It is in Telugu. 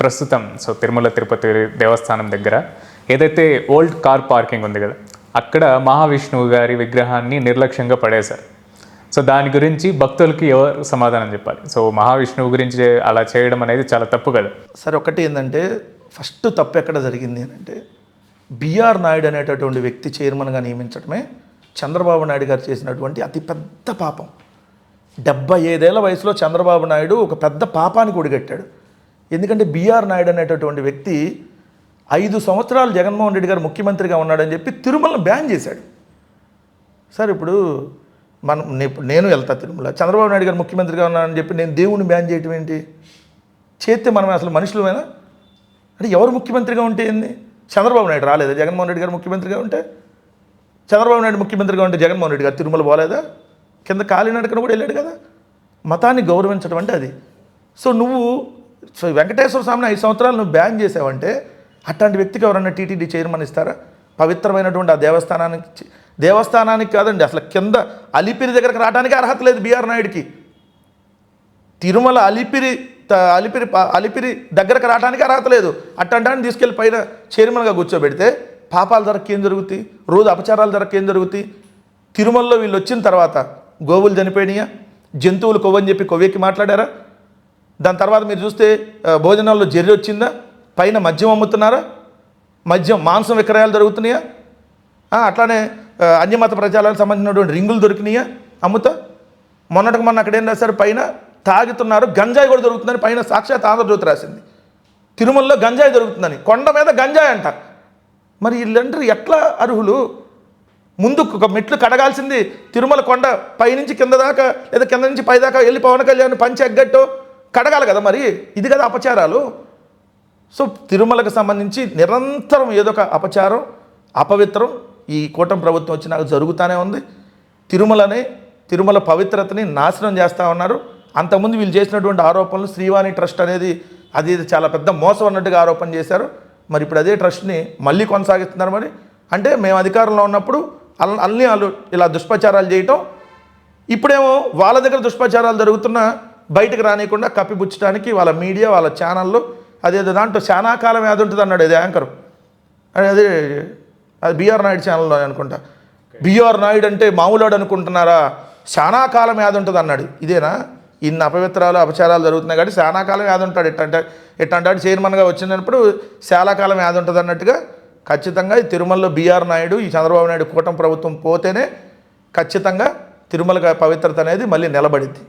ప్రస్తుతం తిరుమల తిరుపతి దేవస్థానం దగ్గర ఏదైతే ఓల్డ్ కార్ పార్కింగ్ ఉంది కదా, అక్కడ మహావిష్ణువు గారి విగ్రహాన్ని నిర్లక్ష్యంగా పడేశారు. దాని గురించి భక్తులకి ఎవరు సమాధానం చెప్పాలి? మహావిష్ణువు గురించి అలా చేయడం అనేది చాలా తప్పు కదా. సరే, ఒకటి ఏంటంటే ఫస్ట్ తప్పు ఎక్కడ జరిగింది అని అంటే, బిఆర్ నాయుడు అనేటటువంటి వ్యక్తి చైర్మన్గా నియమించడమే చంద్రబాబు నాయుడు గారు చేసినటువంటి అతిపెద్ద పాపం. 75 ఏళ్ల వయసులో చంద్రబాబు నాయుడు ఒక పెద్ద పాపానికి ఒడిగట్టాడు. ఎందుకంటే బిఆర్ నాయుడు అనేటటువంటి వ్యక్తి 5 సంవత్సరాలు జగన్మోహన్ రెడ్డి గారు ముఖ్యమంత్రిగా ఉన్నాడని చెప్పి తిరుమలను బ్యాన్ చేశాడు. సార్, ఇప్పుడు నేను వెళ్తా తిరుమల, చంద్రబాబు నాయుడు గారు ముఖ్యమంత్రిగా ఉన్నాడని చెప్పి నేను దేవుణ్ణి బ్యాన్ చేయటం ఏంటి? చేస్తే మనం అసలు మనుషులమేనా? అంటే ఎవరు ముఖ్యమంత్రిగా ఉంటే ఏంది? చంద్రబాబు నాయుడు రాలేదా జగన్మోహన్ రెడ్డి గారు ముఖ్యమంత్రిగా ఉంటే? చంద్రబాబు నాయుడు ముఖ్యమంత్రిగా ఉంటే జగన్మోహన్ రెడ్డి గారు తిరుమల పోలేదా? కింద కాలినడకన కూడా వెళ్ళాడు కదా. మతాన్ని గౌరవించడం అంటే అది. నువ్వు వెంకటేశ్వర స్వామిని 5 సంవత్సరాలు నువ్వు బ్యాన్ చేసావంటే అట్లాంటి వ్యక్తికి ఎవరన్నా టీటీడీ చైర్మన్ ఇస్తారా? పవిత్రమైనటువంటి ఆ దేవస్థానానికి కాదండి, అసలు కింద అలిపిరి దగ్గరకు రావడానికి అర్హత లేదు బిఆర్ నాయుడికి. తిరుమల అలిపిరి దగ్గరకు రావడానికి అర్హత లేదు. అట్లాంటి తీసుకెళ్ళి పైన చైర్మన్గా కూర్చోబెడితే పాపాలు జరగకేం జరుగుతాయి? రోజు అపచారాలు జరగకేం జరుగుతాయి? తిరుమలలో వీళ్ళు వచ్చిన తర్వాత గోవులు చనిపోయినాయా? జంతువులు కొవ్వని చెప్పి కొవ్వెక్కి మాట్లాడారా? దాని తర్వాత మీరు చూస్తే భోజనాల్లో జర్రి వచ్చిందా? పైన మద్యం అమ్ముతున్నారా? మాంసం విక్రయాలు జరుగుతున్నాయా? అట్లానే అన్యమత ప్రచారాలకు సంబంధించినటువంటి రింగులు దొరికినాయా అమ్ముతా? మొన్న అక్కడ ఏం రాశారు? పైన తాగుతున్నారు, గంజాయి కూడా దొరుకుతుందని పైన సాక్షాత్ ఆంధ్రజ్యోతి రాసింది. తిరుమలలో గంజాయి దొరుకుతుందని, కొండ మీద గంజాయి అంట. మరి వీళ్ళందరూ ఎట్లా అర్హులు? ముందు ఒక మెట్లు కడగాల్సింది తిరుమల కొండ పైనుంచి కింద దాకా, లేదా కింద నుంచి పై దాకా వెళ్ళి పవన్ కళ్యాణ్ పంచి ఎగ్గట్టు కడగాలి కదా. మరి ఇది కదా అపచారాలు. తిరుమలకు సంబంధించి నిరంతరం ఏదో ఒక అపచారం, అపవిత్రం ఈ కూటమి ప్రభుత్వం వచ్చినాక జరుగుతూనే ఉంది. తిరుమల పవిత్రతని నాశనం చేస్తూ ఉన్నారు. అంతకుముందు వీళ్ళు చేసినటువంటి ఆరోపణలు, శ్రీవాణి ట్రస్ట్ అనేది అది చాలా పెద్ద మోసం అన్నట్టుగా ఆరోపణ చేశారు. మరి ఇప్పుడు అదే ట్రస్ట్ని మళ్ళీ కొనసాగిస్తున్నారు. మరి అంటే మేము అధికారంలో ఉన్నప్పుడు అన్ని వాళ్ళు ఇలా దుష్ప్రచారాలు చేయటం, ఇప్పుడేమో వాళ్ళ దగ్గర దుష్ప్రచారాలు జరుగుతున్నా బయటకు రానియకుండా కప్పిపుచ్చడానికి వాళ్ళ మీడియా, వాళ్ళ ఛానళ్ళు అదేదో దాంట్లో శానాకాలం యాది ఉంటుంది అన్నాడు ఇది యాంకర్. అది బిఆర్ నాయుడు ఛానల్లో అనుకుంటా. బిఆర్ నాయుడు అంటే మామూలుడు అనుకుంటున్నారా? శానాకాలం యాది ఉంటుంది అన్నాడు. ఇదేనా? ఇన్ని అపవిత్రాలు అపచారాలు జరుగుతున్నాయి కాబట్టి శానాకాలం యాది ఉంటాడు. ఎట్టంటాడు చైర్మన్గా వచ్చినప్పుడు శాలాకాలం యాది ఉంటుంది అన్నట్టుగా. ఖచ్చితంగా ఈ తిరుమలలో బిఆర్ నాయుడు, ఈ చంద్రబాబు నాయుడు కూటమి ప్రభుత్వం పోతేనే ఖచ్చితంగా తిరుమల పవిత్రత అనేది మళ్ళీ నిలబడిద్ది.